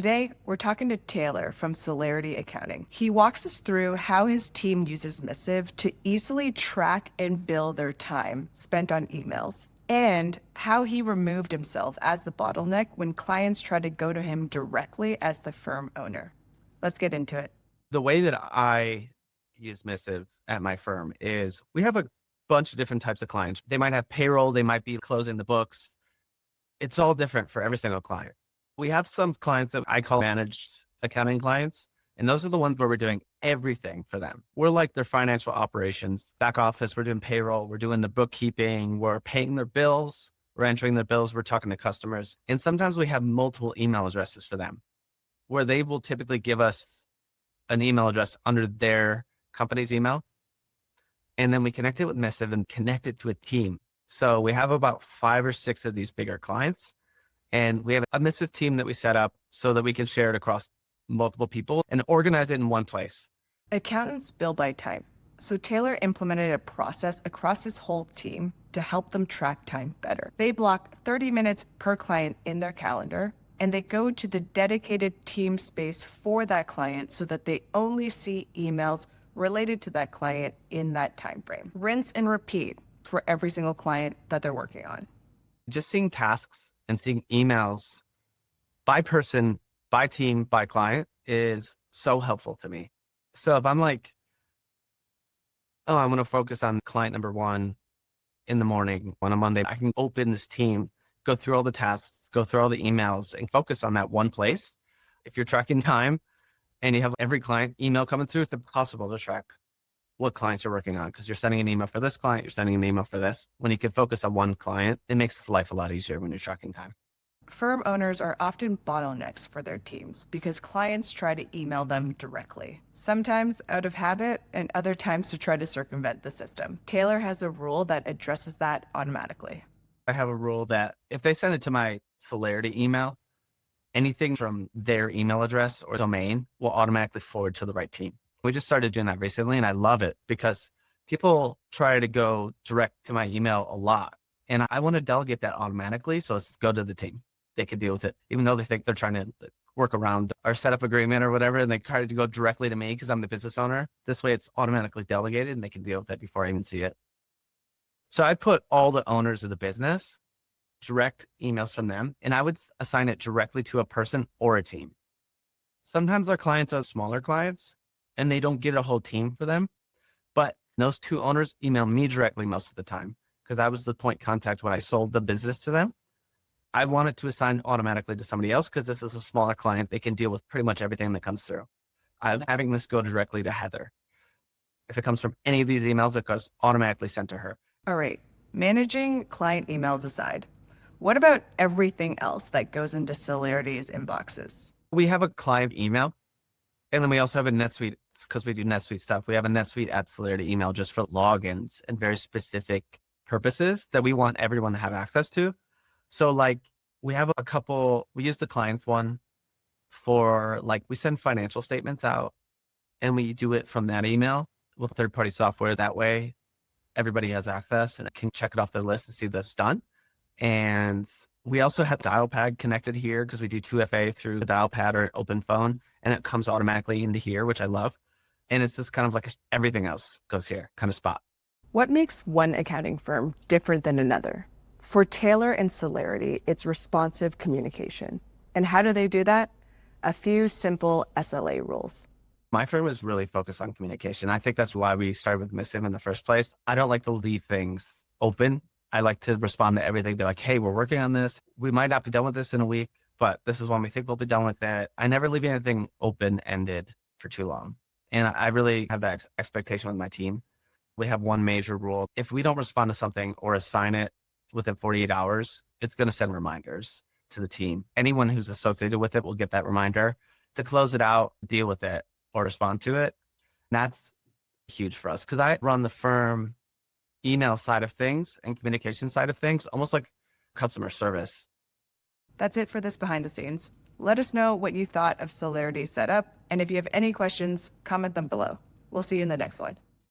Today, we're talking to Taylor from Celerity Accounting. He walks us through how his team uses Missive to easily track and bill their time spent on emails, and how he removed himself as the bottleneck when clients try to go to him directly as the firm owner. Let's get into it. The way that I use Missive at my firm is we have a bunch of different types of clients. They might have payroll, they might be closing the books. It's all different for every single client. We have some clients that I call managed accounting clients, and those are the ones where we're doing everything for them. We're like their financial operations, back office, we're doing payroll, we're doing the bookkeeping, we're paying their bills, we're entering their bills, we're talking to customers. And sometimes we have multiple email addresses for them, where they will typically give us an email address under their company's email. And then we connect it with Missive and connect it to a team. So we have about 5 or 6 of these bigger clients. And we have a Missive team that we set up so that we can share it across multiple people and organize it in one place. Accountants bill by time. So Taylor implemented a process across his whole team to help them track time better. They block 30 minutes per client in their calendar, and they go to the dedicated team space for that client so that they only see emails related to that client in that time frame. Rinse and repeat for every single client that they're working on. Just seeing tasks and seeing emails by person, by team, by client is so helpful to me. So if I'm like, oh, I'm going to focus on client number 1 in the morning on a Monday, I can open this team, go through all the tasks, go through all the emails and focus on that one place. If you're tracking time and you have every client email coming through, it's impossible to track what clients you're working on because you're sending an email for this client, you're sending an email for this. When you can focus on one client, it makes life a lot easier when you're tracking time. Firm owners are often bottlenecks for their teams because clients try to email them directly, sometimes out of habit and other times to try to circumvent the system. Taylor has a rule that addresses that automatically. I have a rule that if they send it to my Celerity email, anything from their email address or domain will automatically forward to the right team. We just started doing that recently and I love it because people try to go direct to my email a lot. And I want to delegate that automatically. So let's go to the team. They can deal with it, even though they think they're trying to work around our setup agreement or whatever. And they try to go directly to me because I'm the business owner. This way it's automatically delegated and they can deal with it before I even see it. So I put all the owners of the business, direct emails from them, and I would assign it directly to a person or a team. Sometimes our clients are smaller clients and they don't get a whole team for them, but those 2 owners email me directly most of the time because I was the point contact when I sold the business to them. I want it to assign automatically to somebody else because this is a smaller client. They can deal with pretty much everything that comes through. I'm having this go directly to Heather. If it comes from any of these emails, it goes automatically sent to her. All right, managing client emails aside, what about everything else that goes into Celerity's inboxes? We have a client email, and then we also have a NetSuite because we do NetSuite stuff. We have a NetSuite at Celerity email just for logins and very specific purposes that we want everyone to have access to. So like we have a couple, we use the clients one for like, we send financial statements out and we do it from that email with third-party software. That way everybody has access and can check it off their list and see that's done. And we also have Dialpad connected here because we do 2FA through the Dialpad or open phone, and it comes automatically into here, which I love. And it's just kind of like everything else goes here kind of spot. What makes one accounting firm different than another? For Taylor and Celerity, it's responsive communication. And how do they do that? A few simple SLA rules. My firm is really focused on communication. I think that's why we started with Missive in the first place. I don't like to leave things open. I like to respond to everything, be like, hey, we're working on this. We might not be done with this in a week, but this is when we think we'll be done with it. I never leave anything open-ended for too long. And I really have that expectation with my team. We have one major rule. If we don't respond to something or assign it within 48 hours, it's going to send reminders to the team. Anyone who's associated with it will get that reminder to close it out, deal with it, or respond to it. And that's huge for us because I run the firm email side of things and communication side of things, almost like customer service. That's it for this behind the scenes. Let us know what you thought of Celerity's setup, and if you have any questions, comment them below. We'll see you in the next one.